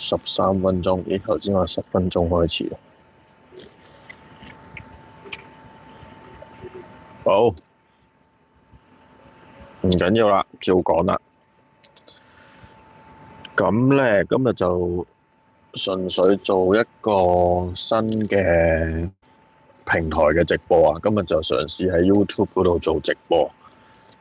13分鐘，咦？頭先話10分鐘開始。好，唔緊要啦，照講啦。咁咧，今日就純粹做一個新嘅平台嘅直播啊！今日就嘗試喺 YouTube 嗰度做直播，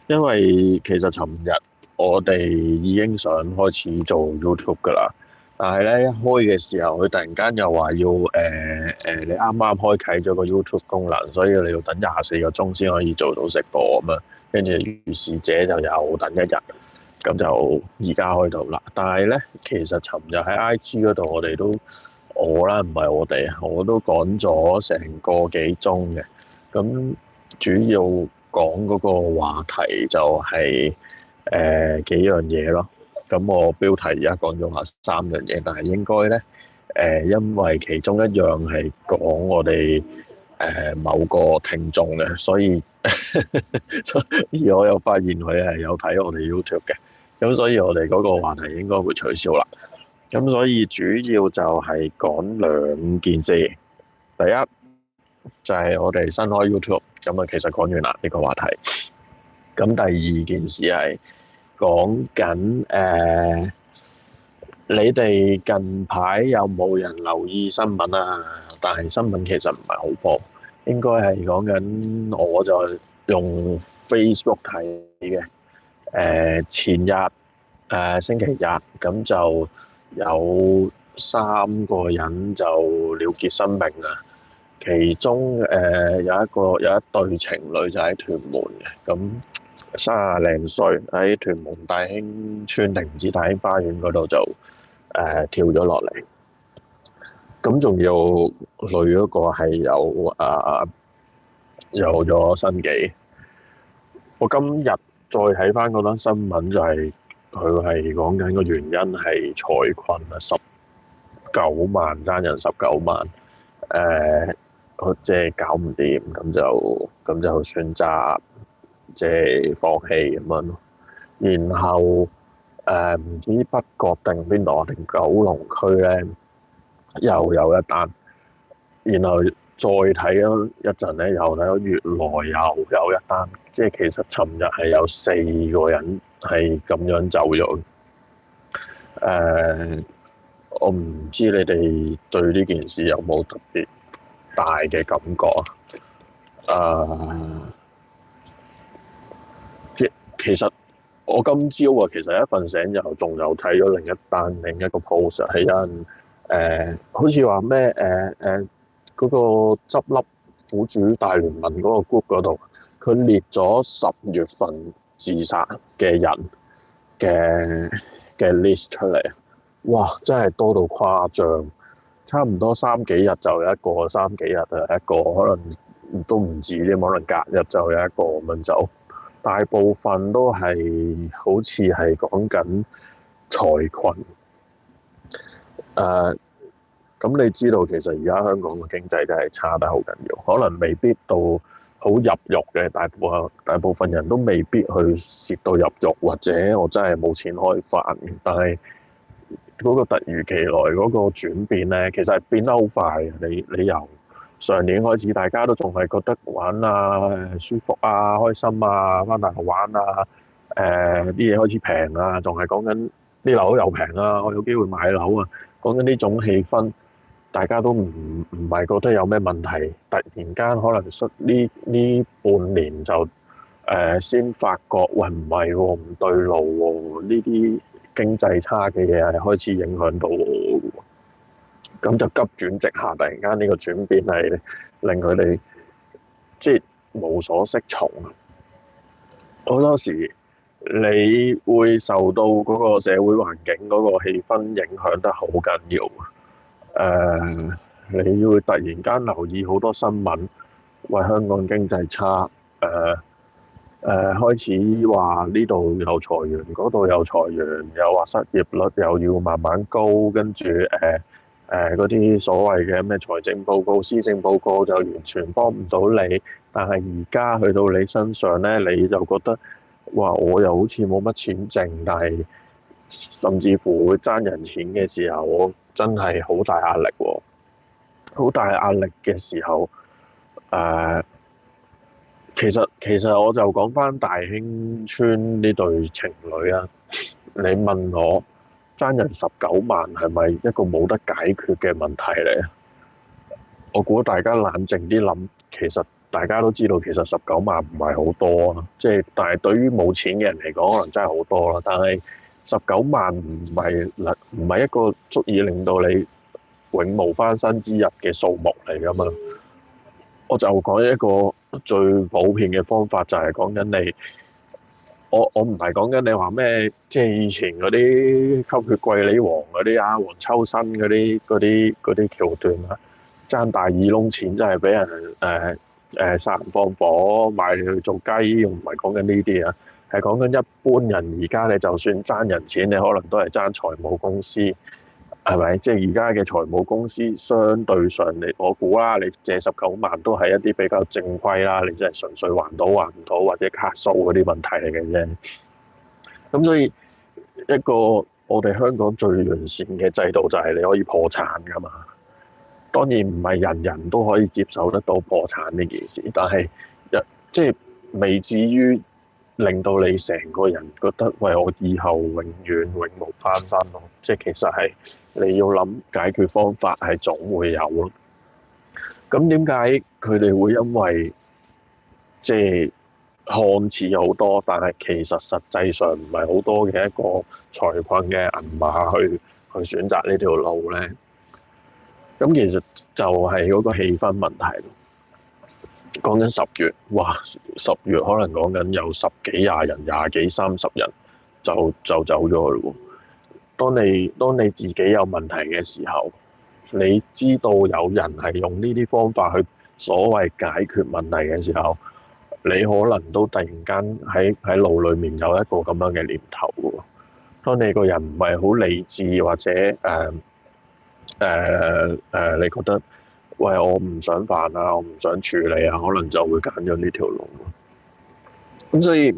因為其實尋日我哋已經想開始做 YouTube 噶啦，但係咧一開嘅時候，佢突然間又話要你啱啱開啟咗個 YouTube 功能，所以你要等24個鐘先可以做到直播咁樣，跟住於是者就又等一日。咁就而家開到啦，但係咧，其實尋日喺 IG 嗰度，我啦，唔係我哋，我都講咗成個幾鐘嘅。咁主要講嗰個話題就係幾樣嘢咯。咁我標題而家講咗話3樣嘢，但係應該咧因為其中一樣係講我哋某個聽眾嘅，所以而我又發現佢係有睇我哋 YouTube 嘅。咁所以我哋嗰個話題應該會取消啦。咁所以主要就係講兩件事。第一就係我哋新開 YouTube，咁啊其實講完啦呢個話題。咁第二件事係講緊你哋近排有冇人留意新聞啊？但係新聞其實唔係好多，應該係講緊我就用 Facebook 睇嘅。前日星期日咁就有3個人就了結生命啊。其中有一對情侶就喺屯門嘅，咁30零歲喺屯門大興村定唔知大興花園嗰度就跳咗落嚟。咁仲要女嗰個係有咗身紀。我今日再睇翻嗰單新聞，就係佢係講緊個原因係財困啊，19萬爭人19萬，佢即係搞唔掂，咁就選擇即係放棄咁樣咯。然後唔知北角定邊度定九龍區咧，又有一單，然後再睇咗一陣咧，又睇到越來又有一單，即係其實尋日係有4個人係咁樣走咗。我唔知你哋對呢件事有冇特別大嘅感覺啊？其實我今朝啊，其實一瞓醒就仲有睇咗另一個 post 係有人好似話咩嗰個執笠苦主大聯盟嗰個 group 嗰度，佢列咗10月份自殺嘅人嘅 list 出嚟。哇！真係多到誇張，差唔多3幾日就有一個，3幾日就有一個，可能都唔止添，可能隔日就有一個咁樣走。大部分都係好似係講緊財困。咁你知道其實而家香港嘅經濟真係差得好緊要，可能未必到好入肉嘅，大部分人都未必去蝕到入肉，或者我真係冇錢開飯。但係嗰個突如其來嗰個轉變咧，其實係變得好快嘅。你由上年開始，大家都仲係覺得玩啊、舒服啊、開心啊、翻大陸玩啊，啲嘢開始平啊，仲係講緊啲樓又平啊，我有機會買樓啊，講緊呢種氣氛，大家都唔係覺得有咩問題。突然間可能呢半年就先發覺，喂唔係喎，唔對路喎，呢啲經濟差嘅嘢係開始影響到我嘅喎。咁就急轉直下，突然間呢個轉變係令佢哋即係無所適從。好多時你會受到嗰個社會環境嗰個氣氛影響得好緊要。你會突然間留意好多新聞，喂香港經濟差，開始話呢度有裁員，嗰度有裁員，又話失業率又要慢慢高，跟住嗰啲所謂嘅咩財政報告、施政報告就完全幫唔到你，但係而家去到你身上咧，你就覺得哇，我又好似冇乜錢剩，但係甚至乎會爭人錢嘅時候，我真係好大壓力喎。好大壓力嘅時候，誒、其實我就講翻大興村呢對情侶啊。你問我爭人19萬係咪一個冇得解決嘅問題嚟？我估大家冷靜啲諗，其實大家都知道，其實19萬唔係好多啊。即係，但係對於冇錢嘅人嚟講，可能真係好多啦。但係19萬唔係一個足以令到你永無翻身之日嘅數目嚟㗎嘛。我就講一個最普遍嘅方法，就係講緊你，我唔係講緊你話咩，即係以前嗰啲吸血貴利王嗰啲啊，黃秋生嗰啲橋段啊，爭大耳窿錢，真係俾人殺人放火賣你去做雞，唔係講緊呢啲啊，係講緊一般人。而家你就算爭人錢，你可能都係爭財務公司。係咪？即係而家嘅財務公司相對上嚟，我估啦，你借19萬都係一啲比較正規啦，你真係純粹還到還唔到或者卡數嗰啲問題嚟嘅啫。咁所以一個我哋香港最完善嘅制度就係你可以破產㗎嘛。當然唔係人人都可以接受得到破產呢件事，但係即係未至於令到你成個人覺得喂，我以後永遠永無翻身咯。即係其實係你要諗解決方法係總會有咯。咁點解佢哋會因為即係看似好多，但係其實實際上唔係好多嘅一個財困嘅銀碼去選擇呢條路咧？咁其實就係嗰個氣氛問題。講緊10月，哇！10月可能講緊有十幾廿人、20幾30人就走咗去咯。當你自己有問題嘅時候，你知道有人係用呢啲方法去所謂解決問題嘅時候，你可能都突然間喺腦裡面有一個咁樣嘅念頭喎。當你個人唔係好理智或者你覺得喂，我唔想煩啊，我唔想處理啊，可能就會揀咗呢條路。咁所以，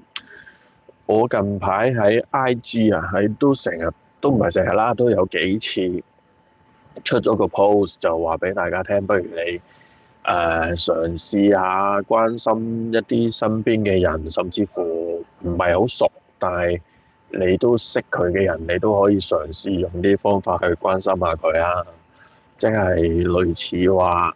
我近排喺 IG 啊，都成日都唔係成日啦，都有幾次出咗個 post 就話俾大家聽，不如你嘗試下關心一啲身邊嘅人，甚至乎唔係好熟，但係你都識佢嘅人，你都可以嘗試用啲方法去關心下佢啊。即係類似話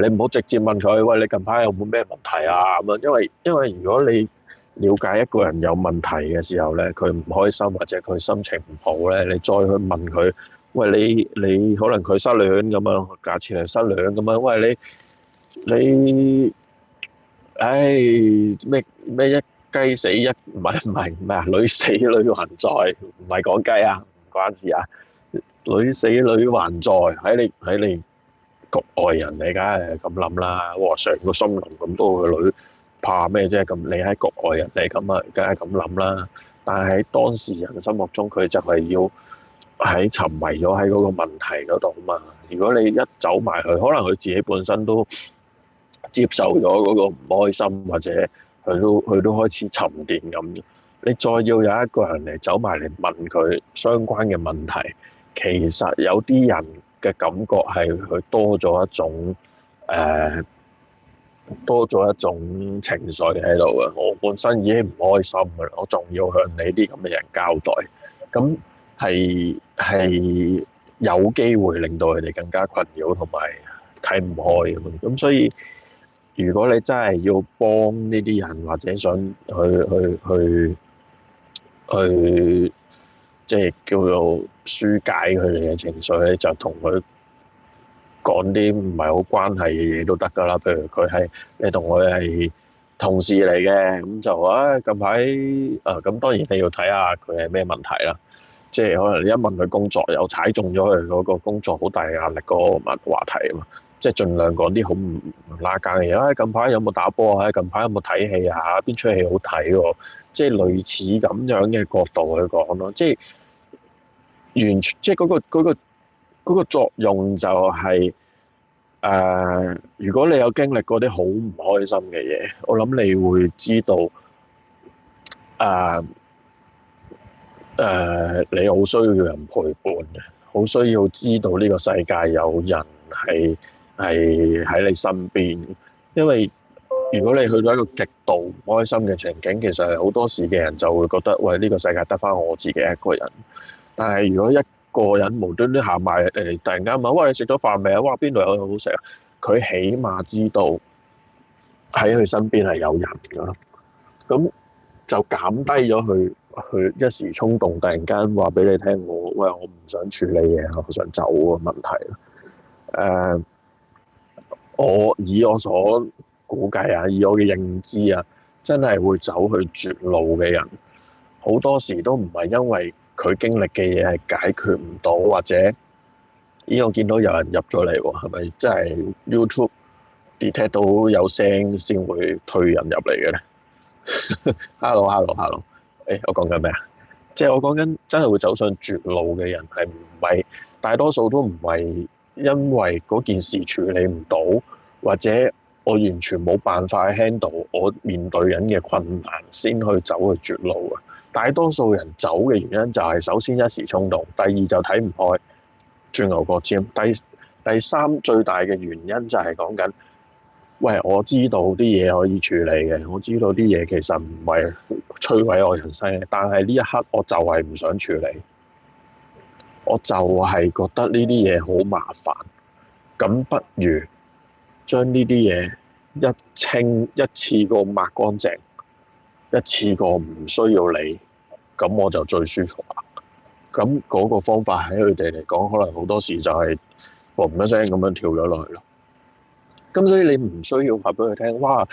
你唔好直接問佢，喂，你近排有冇咩問題啊？咁樣，因為如果你了解一個人有問題嘅時候咧，佢唔開心或者佢心情唔好咧，你再去問佢，喂，你可能佢失戀咁樣，假設係失戀咁樣，喂，你唉咩一雞死一唔係咩啊？女死女還在，唔係講雞啊，唔關事啊。女死女還在，喺你局外人，你梗係咁諗啦。哇！成個森林咁多嘅女，怕咩啫？咁你喺局外人，你咁啊，梗係咁諗啦。但係喺當事人心目中，佢就係要喺沉迷咗喺嗰個問題嗰度嘛。如果你一走埋去，可能佢自己本身都接受咗嗰個唔開心，或者佢都開始沉澱咁。你再要有一個人嚟走埋嚟問佢相關嘅問題，其實有啲人嘅感覺係佢多咗一種情緒喺度嘅。我本身已經唔開心嘅啦，我仲要向你啲咁嘅人交代，咁係有機會令到佢哋更加困擾同埋睇唔開咁。所以如果你真係要幫呢啲人，或者想去即係叫做疏解佢哋嘅情緒咧，就同佢講啲唔係好關係嘅嘢都得㗎啦。譬如你同佢係同事嚟嘅，咁就近排咁當然你要睇下佢係咩問題啦。即係可能你一問佢工作，又踩中咗佢嗰個工作好大壓力嗰個話題啊嘛。即係盡量講啲好唔拉更嘅嘢。近排有冇打波啊？近排有冇睇戲啊？邊出戲好睇喎？即係類似咁樣嘅角度去講咯。即係完全即係嗰個作用就係如果你有經歷過啲好唔開心嘅嘢，我諗你會知道你好需要人陪伴嘅，好需要知道呢個世界有人係喺你身邊。因為如果你去到一個極度唔開心嘅情景，其實好多時嘅人就會覺得，喂，呢個世界得返我自己一個人。但係如果一個人無端端行埋嚟，突然間問，喂，你食咗飯未啊？哇，邊度有嘢好食啊？佢起碼知道喺佢身邊係有人㗎咯。咁就減低咗佢一時衝動，突然間話俾你聽，喂，我唔想處理嘢，我想走嘅問題。誒、以我所估計啊，以我嘅認知啊，真係會走去絕路嘅人，好多時都唔係因為佢經歷嘅嘢係解決唔到，或者咦我見到有人入咗嚟喎，係咪真係 YouTube detect 到有聲先會退人入嚟嘅咧？Hello，我講緊咩啊？即係我講緊真係會走上絕路嘅人，係唔係大多數都唔係因為嗰件事處理唔到，或者我完全冇辦法去 handle 我面對緊嘅困難，先去走去絕路啊！大多數人走嘅原因就係首先一時衝動，第二就睇唔開，轉牛角尖，第三最大嘅原因就係講緊，喂，我知道啲嘢可以處理嘅，我知道啲嘢其實唔係摧毀我人生嘅，但係呢一刻我就係唔想處理，我就係覺得呢啲嘢好麻煩，咁不如將呢啲嘢一次過抹乾淨，一次過唔需要理，咁我就最舒服啦。咁嗰個方法喺佢哋嚟講，可能好多時就係嘣一聲咁樣跳咗落去咯。咁所以你唔需要話俾佢聽，哇！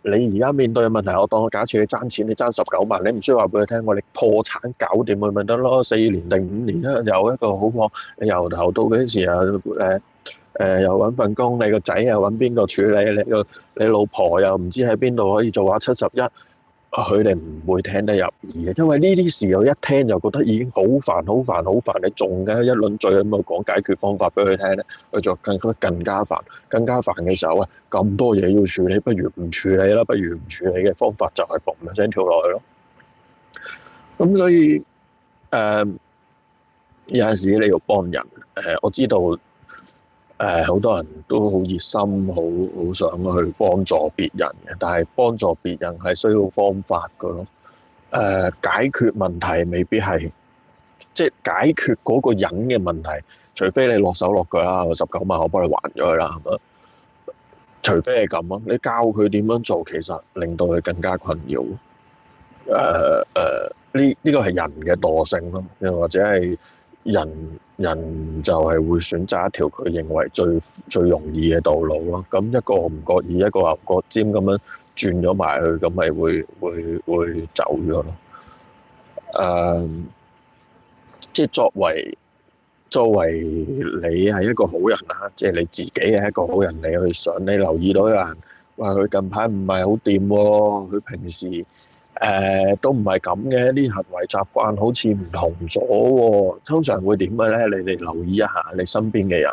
你而家面對嘅問題，我當我假設你爭錢，你爭19萬，你唔需要話俾佢聽，我哋破產搞掂佢咪得咯？4年定5年啦，有一個好過你由頭到幾時啊？又揾份工，你個仔又揾邊個處理？你老婆又唔知喺邊度可以做下71，佢哋唔會聽得入耳嘅，因為呢啲事我一聽就覺得已經好煩，你仲嘅一輪嘴咁樣講解決方法俾佢聽咧，佢就更加煩，更加煩嘅時候，喂，咁多嘢要處理，不如唔處理啦，不如唔處理嘅方法就係嘣一聲跳落去咯。咁所以有陣時你要幫人，我知道好多人都好熱心，好想去幫助別人嘅，但係幫助別人係需要方法㗎咯。解決問題未必係，即係解決嗰個人嘅問題，除非你落手落腳啦，19萬我幫你還咗佢啦，係咪？除非係咁啊，你教佢點樣做，其實令到佢更加困擾。呢個係人嘅惰性咯，又或者係人就係會選擇一條佢認為最容易嘅道路咯。咁一個唔覺意，一個牛角尖咁樣轉咗埋去，咁咪會走咗咯。即係作為你係一個好人啦，即係你自己係一個好人，你留意到有人話佢近排唔係好掂喎，佢平時都唔係咁嘅，啲行為習慣好似唔同咗喎。通常會點嘅咧？你哋留意一下你身邊嘅人，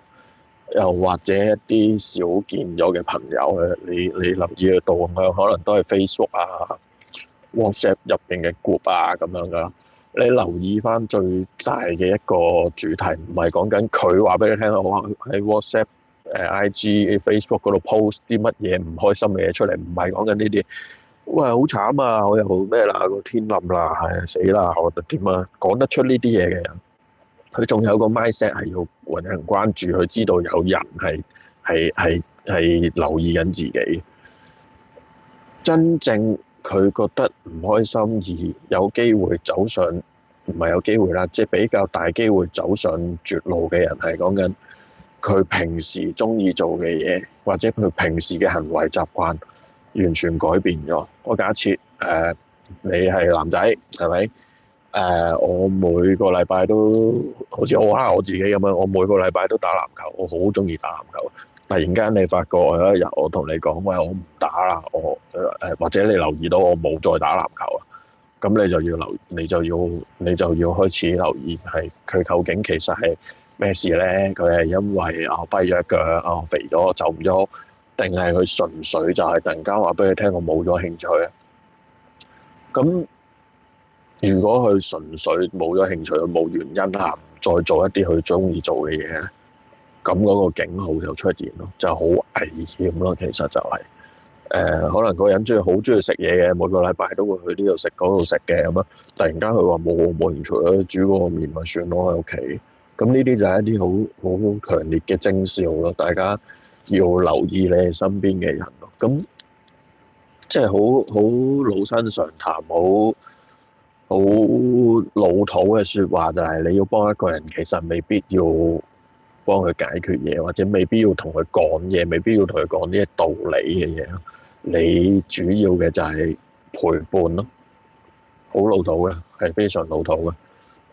又或者一啲少見咗嘅朋友咧，你留意得到咁樣，可能都係 Facebook 啊、WhatsApp 入邊嘅 group 啊咁樣噶。你留意翻最大嘅一個主題，唔係講緊佢話俾你聽，我喺 WhatsApp、IG、Facebook 嗰度 post 啲乜嘢唔開心嘅嘢出嚟，唔係講緊呢啲。喂，好慘啊！我又咩啦？個天冧啦，係死啦！我覺得點啊？講得出呢啲嘢嘅人，佢仲有個 mindset 係要揾人關注，佢知道有人係留意緊自己。真正佢覺得唔開心而有機會走上，唔係有機會啦，即係比較大機會走上絕路嘅人，係講緊佢平時中意做嘅嘢，或者佢平時嘅行為習慣完全改變咗。我假設你係男仔，係咪？我每個禮拜都好似我蝦我自己咁樣，我每個禮拜都打籃球，我好中意打籃球。突然間你發覺有一日我同你講，喂，我唔打啦，或者你留意到我冇再打籃球啊，咁你就要開始留意係佢究竟其實係咩事咧？佢係因為跛咗腳，肥咗走唔咗，定係佢純粹就係突然間話俾你聽我冇咗興趣啊？咁如果佢純粹冇咗興趣，冇原因下唔再做一啲佢中意做嘅嘢咧，咁嗰個警號就出現咯，就好危險咯。其實就係、可能嗰個人好中意食嘢嘅，每個禮拜都會去呢度食嗰度食嘅咁樣。突然間佢話冇興趣咧，煮嗰個麵咪算咯喺屋企。咁呢啲就係一啲好強烈嘅徵兆咯，大家要留意你哋身邊嘅人咯。咁即係好老生常談，好老土嘅説話就係你要幫一個人，其實未必要幫佢解決嘢，或者未必要同佢講嘢，未必要同佢講啲道理嘅嘢。你主要嘅就係陪伴咯，好老土嘅，係非常老土嘅。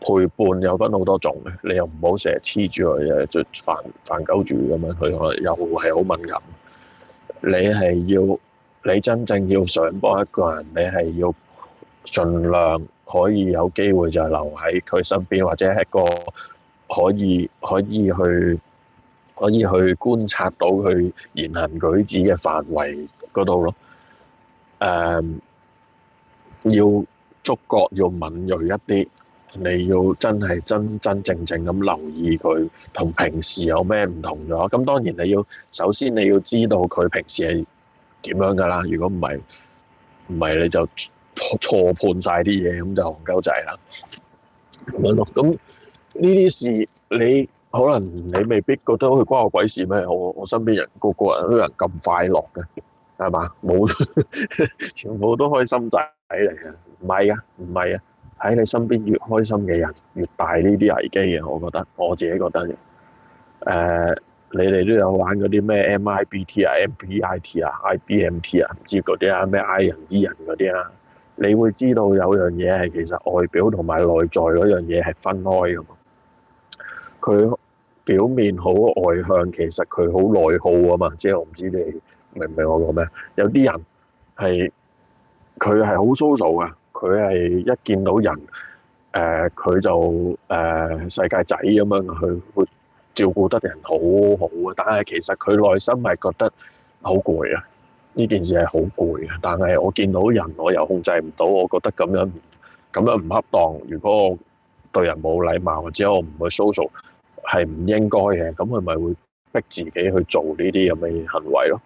陪伴有分好多種嘅，你又唔好成日黐住佢嘅，就煩鳩住咁樣，佢可能又係好敏感。你係你真正要想幫一個人，你係要盡量可以有機會就係留喺佢身邊，或者係一個可以去觀察到佢言行舉止嘅範圍嗰度咯。要觸覺要敏鋭一啲，你要真係真真正正咁留意佢同平時有咩唔同咗。咁當然首先你要知道佢平時係點樣㗎啦。如果唔係你就錯判晒啲嘢，咁就戇鳩仔啦。咁樣咯。咁呢啲事你可能你未必覺得佢關我鬼事咩？我身邊人個人都有人咁快樂嘅，係嘛？冇全部都開心仔嚟嘅，唔係啊，唔係啊，喺你身邊越開心嘅人，越大呢啲危機嘅，我自己覺得嘅。你哋都有玩嗰啲咩 MIBT 啊、MPIT 啊、IBMT 啊，唔知嗰啲啊，咩 I 人 E 人嗰啲啊，你會知道有樣嘢係其實外表同埋內在嗰樣嘢係分開㗎嘛。佢表面好外向，其實佢好內耗啊嘛。即係我唔知你明唔明我講咩？有啲人係佢係好 social 㗎，佢係一見到人佢就世界仔咁樣，佢會照顧得人好好啊。但係其實佢內心係覺得好攰啊，呢件事係好攰啊。但係我見到人我又控制唔到，我覺得咁樣唔恰當。如果我對人冇禮貌，或者我唔去 social，係唔應該嘅。咁佢咪會逼自己去做呢啲咁嘅行為咯。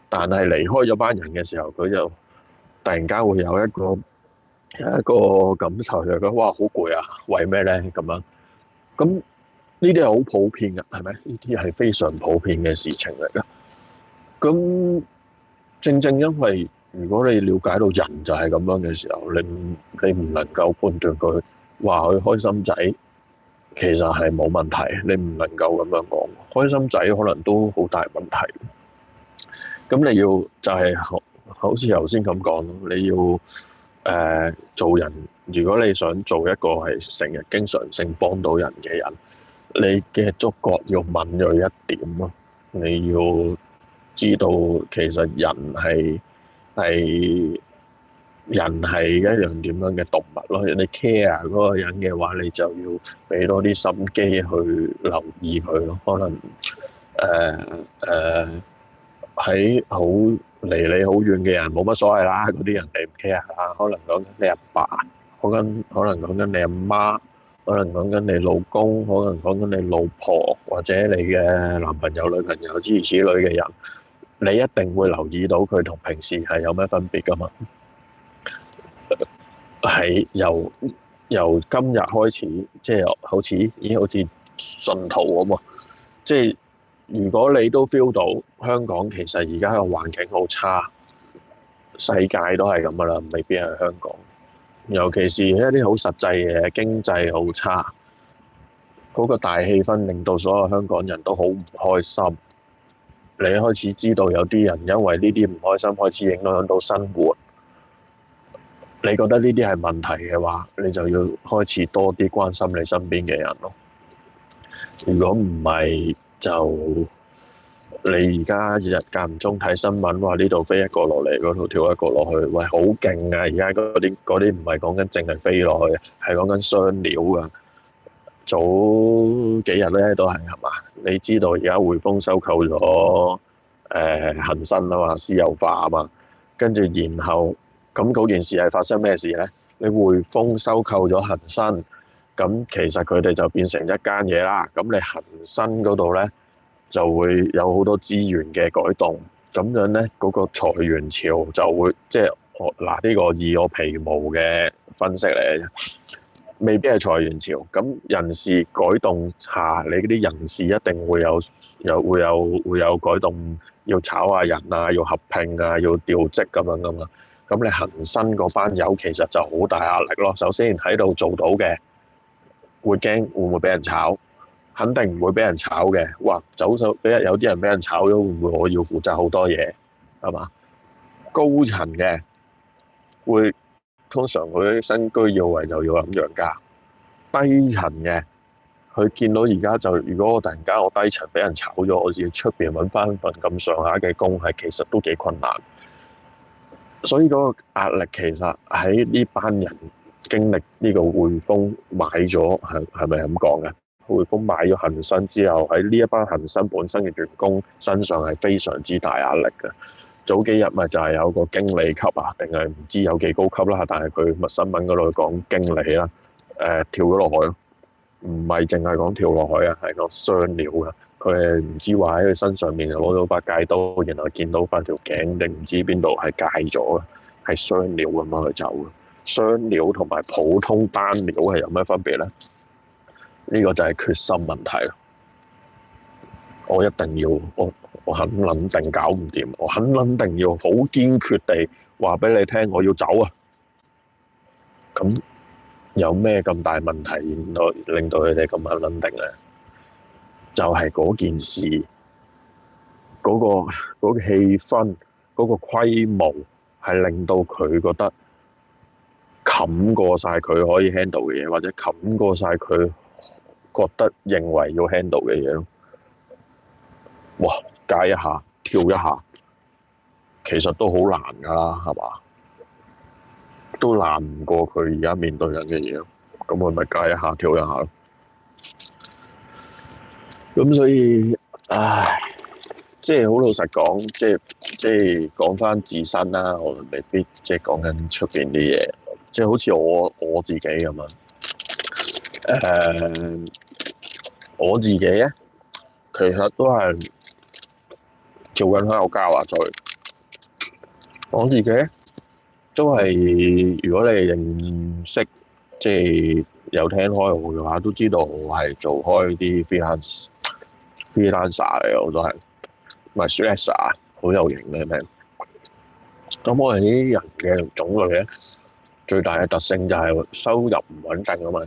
但係離開咗班人嘅時候，佢就突然間會有一個感受，就覺得哇好攰啊！為咩咧咁樣？咁呢啲係好普遍嘅，係咪？呢啲係非常普遍嘅事情嚟㗎。咁正正因為如果你了解到人就係咁樣嘅時候，你唔能夠判斷佢話佢開心仔，其實係冇問題。你唔能夠咁樣講，開心仔可能都好大問題。咁你要就係好似頭先咁講咯，你要做人，如果你想做一個係成日經常性幫到人嘅人，你嘅觸覺要敏鋭一點咯。你要知道其實人係一樣點樣嘅動物咯。你 care 嗰個人嘅話，你就要俾多啲心機去留意佢咯。可能喺離你好遠嘅人冇乜所謂啦，嗰啲人你唔 care 啦。可能講緊你阿爸，可能講緊你阿媽，可能講緊你老公，可能講緊你老婆，或者你嘅男朋友、女朋友諸如此類嘅人，你一定會留意到佢同平時係有咩分別㗎嘛？係由今日開始，即係已經好似信徒咁啊！即係如果你都 feel 到香港其實而家個環境好差，世界都係咁噶啦，未必係香港。尤其是一啲好實際嘅經濟好差，嗰個大氣氛令到所有香港人都好唔開心。你開始知道有啲人因為呢啲唔開心開始影響到生活。你覺得呢啲係問題嘅話，你就要開始多啲關心你身邊嘅人咯。如果唔係，就你而家日日間唔中睇新聞，話呢度飛一個落嚟，嗰度跳一個落去，喂，好勁啊！而家嗰啲唔係講緊淨係飛落去，係講緊雙料噶。早幾日咧都係嘛？你知道而家匯豐收購咗恒生啊嘛，私有化啊嘛，跟住然後咁嗰件事係發生咩事咧？你匯豐收購咗恒生，咁其實佢哋就變成一間嘢啦。咁你恒生嗰度咧就會有好多資源嘅改動，咁樣咧嗰個裁員潮就會即係嗱呢個以我皮毛嘅分析嚟，未必係裁員潮。咁人事改動下，你嗰啲人事一定會有改動，要炒下人啊，要合併啊，要調職咁樣噶嘛。咁你恒生嗰班友其實就好大壓力咯。首先喺度做到嘅，會驚會唔會俾人炒？肯定唔會俾人炒嘅。哇，走手俾有啲人俾人炒咗，會唔會我要負責好多嘢？係嘛？高層嘅會通常佢身居要位就要諗養家。低層嘅佢見到而家就，如果我突然間我低層俾人炒咗，我要出邊揾翻份咁上下嘅工，係其實都幾困難。所以嗰個壓力其實喺呢班人經歷呢個匯豐買咗，係咪咁講嘅？匯豐買咗恒生之後，喺呢一班恒生本身嘅員工身上係非常之大壓力嘅。早幾日咪就係有個經理級啊，定係唔知有幾高級啦，但係佢咪新聞嗰度講經理啦，跳咗落海咯，唔係淨係講跳落海啊，係講雙料嘅。佢係唔知話喺佢身上面攞到把戒刀，然後見到翻條頸定唔知邊度係戒咗嘅，係雙料咁樣去走嘅。雙料同埋普通單料係有咩分別咧？呢個就係決心問題啦。我一定要，我肯撚定搞唔掂，我肯撚定要好堅決地話俾你聽，我要走啊！咁有咩咁大問題令到佢哋咁肯撚定咧？就係嗰件事，嗰個氣氛，嗰個規模係令到佢覺得冚過晒佢可以 handle 嘅嘢，或者冚過晒佢覺得認為要 handle 嘅嘢咯。哇！戒一下，跳一下，其實都好難㗎啦，係嘛？都難唔過佢而家面對緊嘅嘢咯。咁佢咪戒一下，跳一下咯。咁所以，唉，即係好老實講，即係講翻自身啦，我未必即係講緊出邊啲嘢，即係好似我自己咁樣。我自己咧，其實都係做緊香口膠啊，我自己都係，如果你認識，即係有聽開我嘅話，都知道我係做開啲 freelancer 嚟，我都係，唔係 freelancer，好有型嘅名。咁我哋啲人嘅種類咧，最大嘅特性就係收入唔穩定啊嘛。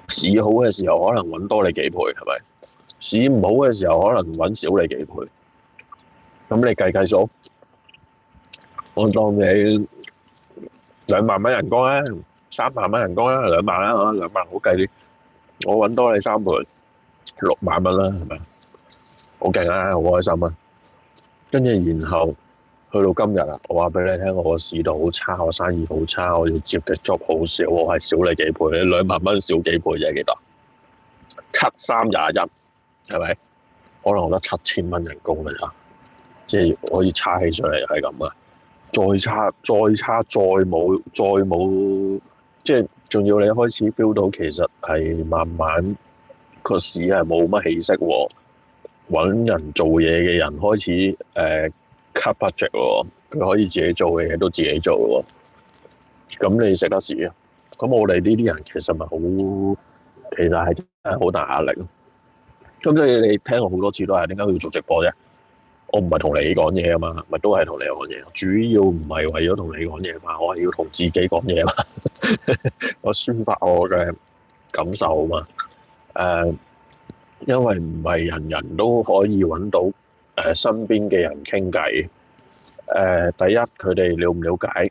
市好嘅時候可能揾多你幾倍，係咪？市唔好嘅時候可能揾少你幾倍。咁你計數，我當你2萬蚊人工啦，3萬蚊人工啦，2萬啦，2萬好計啲。我揾多你3倍，6萬蚊啦，係咪？好勁啊，好開心啊！跟住然後去到今日啊，我話俾你聽，我個市道好差，我生意好差，我要接嘅 job 好少，我係少你幾倍，你2萬蚊少幾倍啫？幾多？7×3=21，係咪？可能我得7000蚊人工㗎咋，即係可以差起上嚟係咁啊！再差，再冇，即係仲要你一開始標到，其實係慢慢個市係冇乜起色喎，揾人做嘢嘅人開始cut budget 喎，佢可以自己做嘅嘢都自己做喎，咁你食得屎啊？咁我哋呢啲人其實咪好，其實係真係好大壓力咯。咁所以你聽我好多次都係點解要做直播啫？我唔係同你講嘢啊嘛，咪都係同你講嘢。主要唔係為咗同你講嘢嘛，我係要同自己講嘢嘛。我宣發我嘅感受啊嘛。因為唔係人人都可以揾到身邊嘅人傾偈。第一佢哋了唔了解，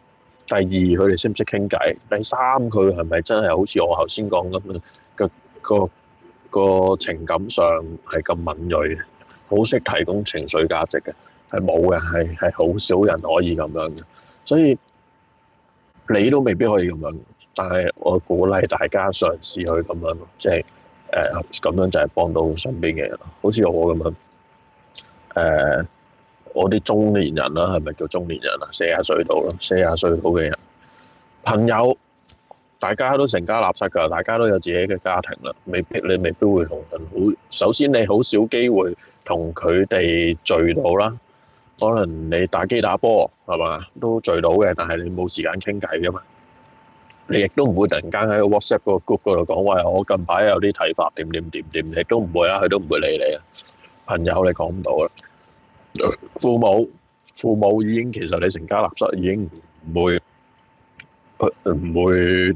第二佢哋識唔識傾偈，第三佢係咪真係好似我頭先講咁嘅個情感上係咁敏鋭，好識提供情緒價值嘅，係冇嘅，係好少人可以咁樣嘅，所以你都未必可以咁樣，但係我鼓勵大家嘗試去咁樣，即係咁樣就係幫到身邊嘅人，好似我咁樣，我啲中年人啦，係咪叫中年人啊？40歲到啦，40歲到嘅人，朋友，大家都成家立室㗎，大家都有自己嘅家庭啦，你未必會同人好。首先你好少機會同佢哋聚到啦，可能你打機打波係嘛都聚到嘅，但係你冇時間傾偈㗎嘛。你亦都唔會突然間喺個 WhatsApp 嗰個 group 嗰度講話，我近排有啲睇法點點點點，你都唔會啊，佢都唔會理你啊。朋友你講唔到啦。父母父母已經其實你成家立室已經唔會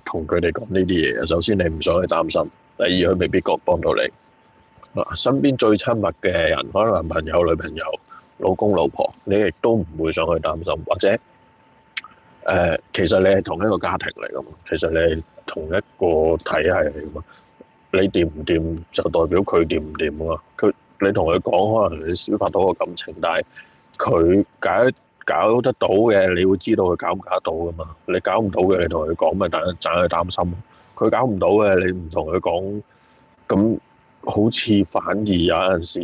同佢哋講呢啲嘢嘅。首先你唔想去擔心，第二佢未必幫到你。身邊最親密嘅人，可能男朋友、女朋友、老公、老婆，你亦都唔會想去擔心，或者其實你係同一個家庭嚟噶嘛，其實你係同一個體系嚟噶嘛，你掂唔掂就代表佢掂唔掂啊嘛。你同佢講，可能你抒發到個感情，但係佢搞得到嘅，你會知道佢搞唔搞得到噶嘛。你搞唔到嘅，你同佢講咪等佢擔心。佢搞唔到嘅，你唔同佢講，咁好似反而有陣時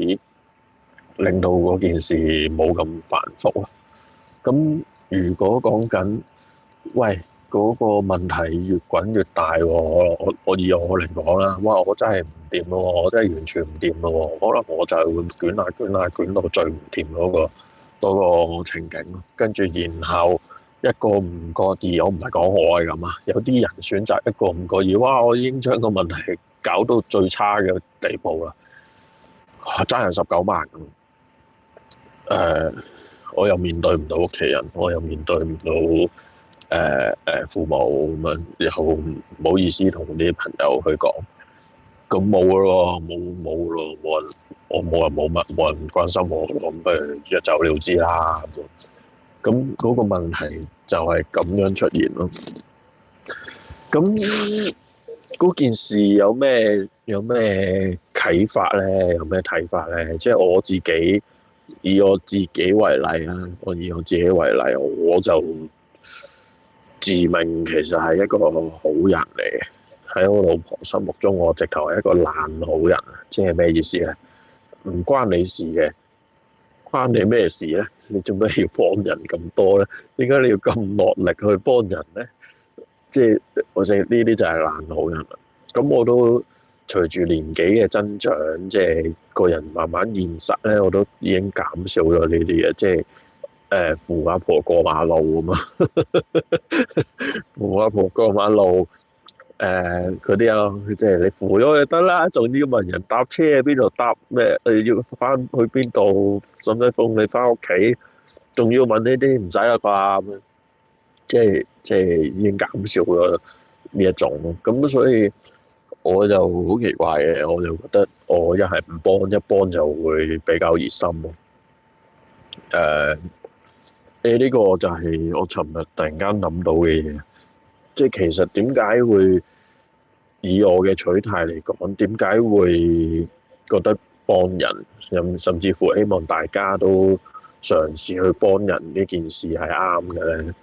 令到嗰件事冇咁繁複啊。咁如果講緊，喂，嗰個問題越滾越大喎，我以我嚟講啦，哇！我真係唔掂咯，我真係完全唔掂咯，可能我就係會捲到最唔掂嗰個情景咯。跟住然後一個唔覺意，我唔係講我係咁啊，有啲人選擇一個唔覺意，哇！我已經將個問題搞到最差嘅地步啦，爭人19萬咁。我又面對唔到屋企人，我又面對唔到父母咁樣，又唔好意思同啲朋友去講，咁冇咯，冇咯，冇人，我冇人冇人關心我，咁不如一走了之啦。咁嗰個問題就係咁樣出現咯。咁嗰件事有咩啟發咧？有咩睇法咧？即係我自己。以我自己為例啊，以我自己為例，我就自命其實係一個好人嚟嘅。喺我老婆心目中，我直頭係一個爛好人。即係咩意思咧？唔關你事嘅，關你咩事咧？你做咩要幫人咁多咧？點解你要咁落力去幫人咧？即係我哋呢啲就係爛好人啦。咁我都隨住年紀嘅增長，即係個人慢慢現實咧，我都已經減少咗呢啲嘢，即係扶阿婆過馬路咁啊，扶阿婆過馬路嗰啲啊，即係你扶咗就得啦，仲要問人搭車喺邊度搭咩？要翻去邊度？使唔使送你翻屋企？仲要問呢啲唔使啦啩？即係已經減少咗呢一種咯。咁所以我就好奇怪嘅，我就覺得我一係唔幫，一幫就會比較熱心咯。呢個就係我尋日突然間諗到嘅嘢，即係其實點解會以我嘅取態嚟講，點解會覺得幫人，甚至乎希望大家都嘗試去幫人呢件事係啱嘅咧？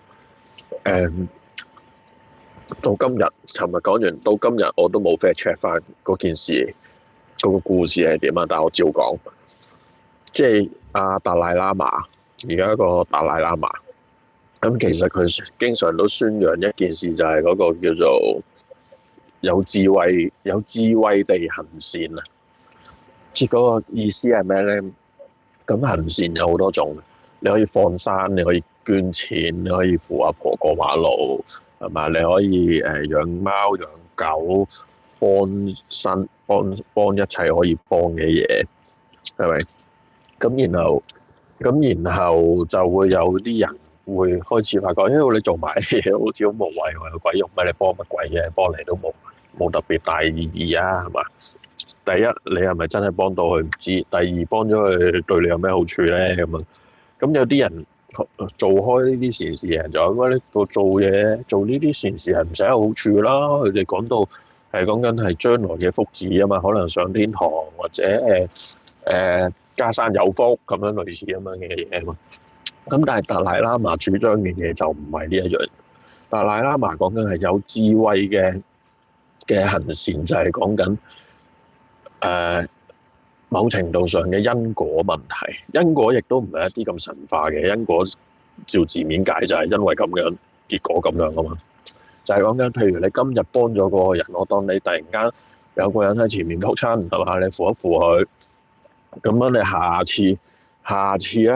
到今日，尋日講完，到今日我都冇 fact check 翻嗰件事，嗰個故事係點啊？但係我照講，即係阿達賴喇嘛，而家個達賴喇嘛，咁其實佢經常都宣揚一件事，就係嗰個叫做有智慧地行善啊。即係嗰個意思係咩咧？咁行善有好多種，你可以放生，你可以捐錢，你可以扶阿婆過馬路，係嘛？你可以養貓養狗，幫一切可以幫嘅嘢，係咪？咁然後就會有啲人會開始發覺，因為你做埋嘢好似好無謂，有鬼用咩？你幫乜鬼嘢？幫嚟都冇特別大意義啊，係嘛？第一，你係咪真係幫到佢唔知；第二，幫咗佢對你有咩好處咧？咁啊，咁有啲人做開呢啲善事嘅人就話：你做呢啲善事係唔使有好處啦。佢哋講緊係將來嘅福祉啊嘛，可能上天堂或者家山有福咁樣類似咁樣嘅嘢啊嘛。咁但係達賴喇嘛主張嘅嘢就唔係呢一樣。達賴喇嘛講緊係有智慧嘅行善，就係講緊某程度上嘅因果問題。因果亦都唔係一啲咁神化嘅因果，照字面解就係因為咁樣，結果咁樣啊嘛。就係講緊，譬如你今日幫咗嗰個人，我當你突然間有個人喺前面撲親，係嘛？你扶一扶佢，咁樣你下次咧，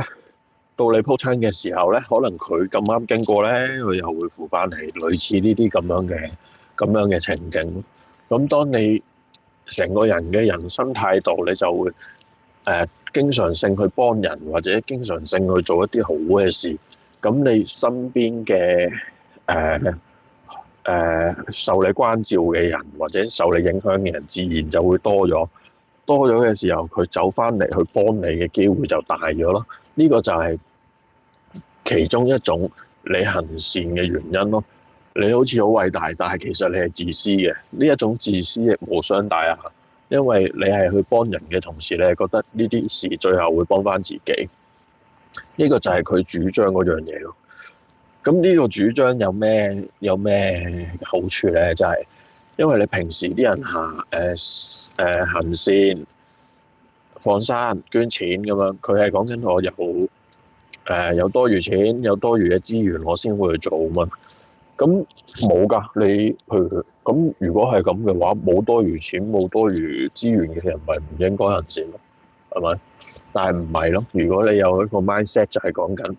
到你撲親嘅時候咧，可能佢咁啱經過咧，佢又會扶翻你，類似呢啲咁樣嘅情景。咁當你成個人嘅人生態度，你就會經常性去幫人，或者經常性去做一啲好嘅事。咁你身邊嘅受你關照嘅人，或者受你影響嘅人，自然就會多咗。多咗嘅時候，佢走翻嚟去幫你嘅機會就大咗咯。呢個就係其中一種你行善嘅原因咯。你好似好偉大，但係其實你係自私嘅。呢一種自私亦無傷大雅，因為你係去幫人嘅同時，你係覺得呢啲事最後會幫翻自己。呢個就係佢主張嗰樣嘢咯。咁呢個主張有咩好處咧？就係因為你平時啲人行善、放生、捐錢咁樣，佢係講緊我有多餘錢、有多餘嘅資源，我先會去做嘛。咁冇㗎，你譬如咁，如果係咁嘅話，冇多餘錢、冇多餘資源嘅人，咪唔應該行善咯，係咪？但係唔係咯？如果你有一個 mindset 就係講緊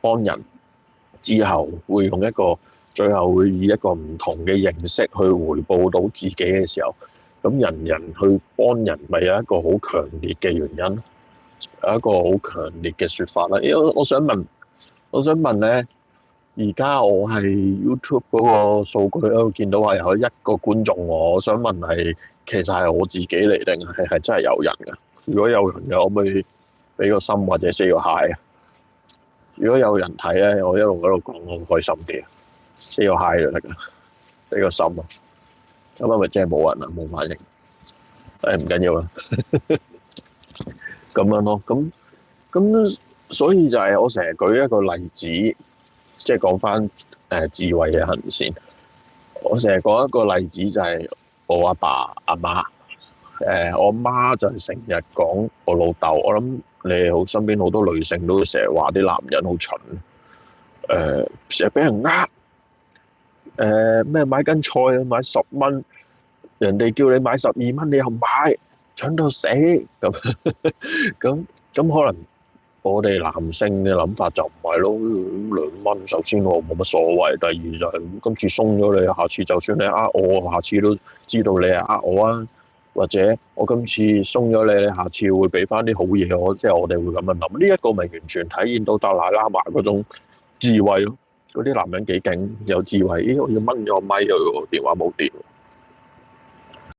幫人之後，會用最後會以一個唔同嘅形式去回報到自己嘅時候，咁人人去幫人，咪有一個好強烈嘅原因，有一個好強烈嘅説法啦。因為我想問咧，而家我係 YouTube 嗰個數據咧，見到話有一個觀眾，我想問係其實係我自己嚟定係真係有人㗎？如果有人嘅，可唔可以俾個心或者 say 個 hi 啊？如果有人睇咧，我一路喺度講，我開心啲啊！say 個 hi 就得㗎，俾個心啊！咁係咪真係冇人啊？冇反應？唔緊要啦，咁樣咯。咁所以就係我成日舉一個例子，即係講翻智慧嘅行善。我成日講一個例子就係我阿爸阿媽。我阿媽就係成日講我老豆。我諗你好身邊好多女性都成日話啲男人好蠢，成日俾人咩買斤菜買10蚊，人哋叫你買12蚊，你又買，蠢到死咁。咁可能我哋男性嘅諗法就唔係咯，2蚊，首先我冇乜所謂，第二就係今次鬆咗你，下次就算你我，下次都知道你係我啊。或者我今次鬆咗你，下次會俾翻啲好嘢我，即係我哋會咁樣諗。呢一個咪完全體現到達賴喇嘛嗰種智慧咯。嗰啲男人幾勁，有智慧。我要掹咗個咪，又電話冇電。